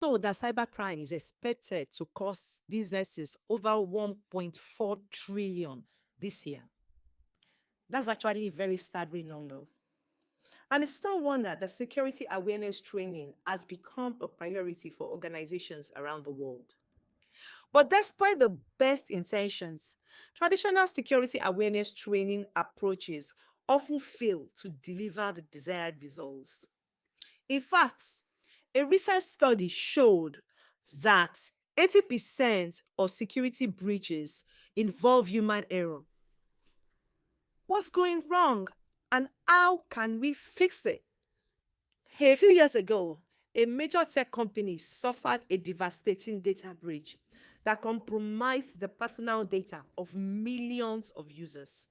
So that cybercrime is expected to cost businesses over 1.4 trillion this year. That's actually a very staggering number. And it's no wonder that security awareness training has become a priority for organizations around the world. But despite the best intentions, traditional security awareness training approaches often fail to deliver the desired results. In fact, a recent study showed that 80% of security breaches involve human error. What's going wrong and how can we fix it? A few years ago, a major tech company suffered a devastating data breach that compromised the personal data of millions of users.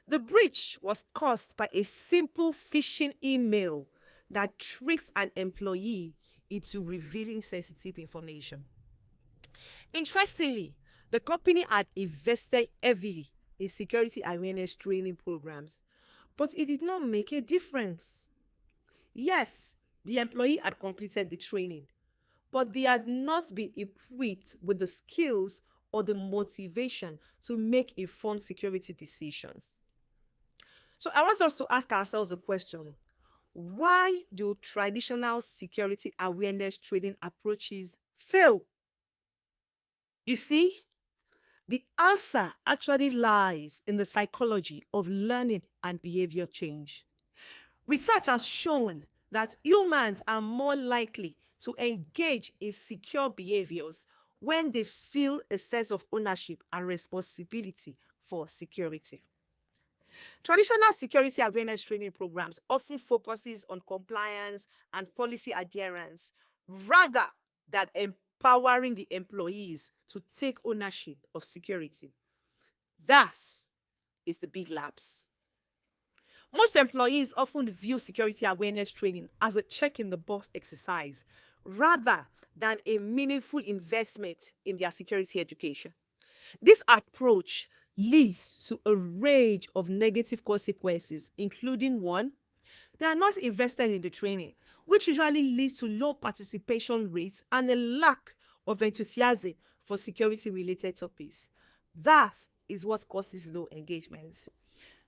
The breach was caused by a simple phishing email that tricks an employee into revealing sensitive information. Interestingly, the company had invested heavily in security awareness training programs, but it did not make a difference. Yes, the employee had completed the training, but they had not been equipped with the skills or the motivation to make informed security decisions. So I want us to ask ourselves the question: why do traditional security awareness training approaches fail? You see, the answer actually lies in the psychology of learning and behavior change. Research has shown that humans are more likely to engage in secure behaviors when they feel a sense of ownership and responsibility for security. Traditional security awareness training programs often focuses on compliance and policy adherence rather than empowering the employees to take ownership of security. That is the big lapse. Most employees often view security awareness training as a check in the box exercise rather than a meaningful investment in their security education. This approach leads to a range of negative consequences, including one, they are not invested in the training, which usually leads to low participation rates and a lack of enthusiasm for security related topics. That is what causes low engagement.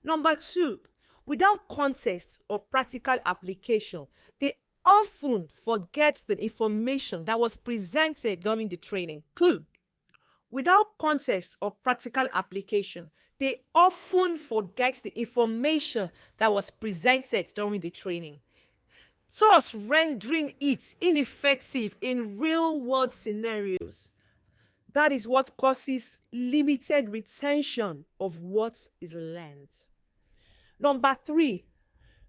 Number two, without context or practical application, they often forget the information that was presented during the training. Clue: without context or practical application, they often forget the information that was presented during the training, thus rendering it ineffective in real world scenarios. That is what causes limited retention of what is learned. Number three,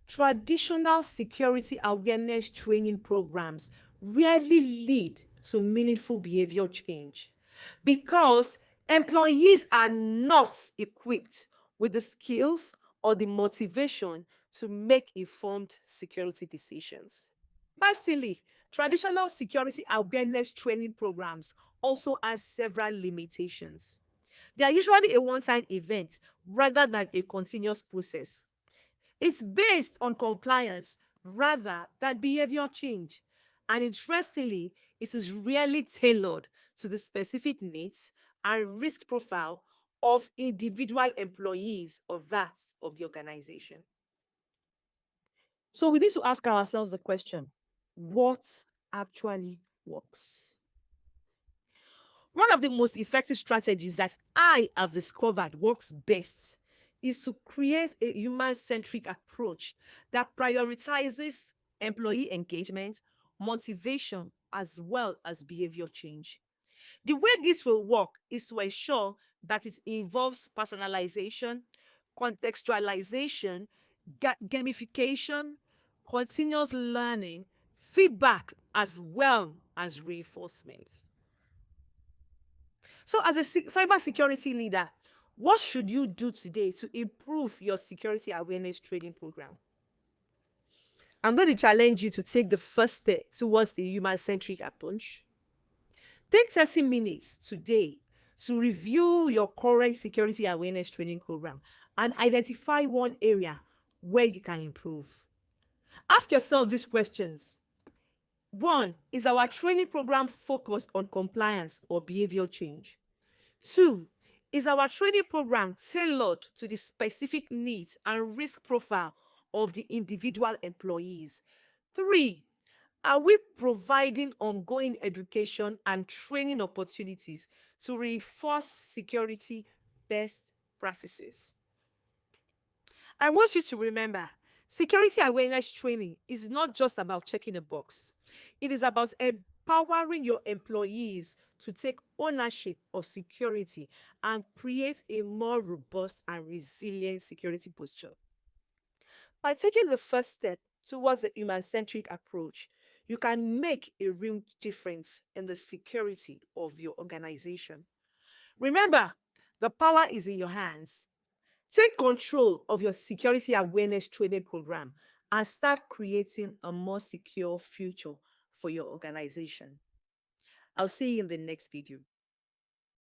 traditional security awareness training programs rarely lead to meaningful behavior change because employees are not equipped with the skills or the motivation to make informed security decisions. Lastly, traditional security awareness training programs also have several limitations. They are usually a one time event rather than a continuous process. It's based on compliance rather than behavior change. And interestingly, it is rarely tailored to the specific needs and risk profile of individual employees of that of the organization. So we need to ask ourselves the question: what actually works? One of the most effective strategies that I have discovered works best is to create a human centric approach that prioritizes employee engagement, motivation, as well as behavior change. The way this will work is to ensure that it involves personalization, contextualization, gamification, continuous learning, feedback, as well as reinforcement. So, as a cybersecurity leader, what should you do today to improve your security awareness training program? I'm going to challenge you to take the first step towards the human centric approach. Take 30 minutes today to review your current security awareness training program and identify one area where you can improve. Ask yourself these questions: One, is our training program focused on compliance or behavioral change? Two, is our training program tailored to the specific needs and risk profile of the individual employees? Three, are we providing ongoing education and training opportunities to reinforce security best practices? I want you to remember, security awareness training is not just about checking a box. It is about empowering your employees to take ownership of security and create a more robust and resilient security posture. By taking the first step towards the human centric approach, you can make a real difference in the security of your organization. Remember, the power is in your hands. Take control of your security awareness training program and start creating a more secure future for your organization. I'll see you in the next video.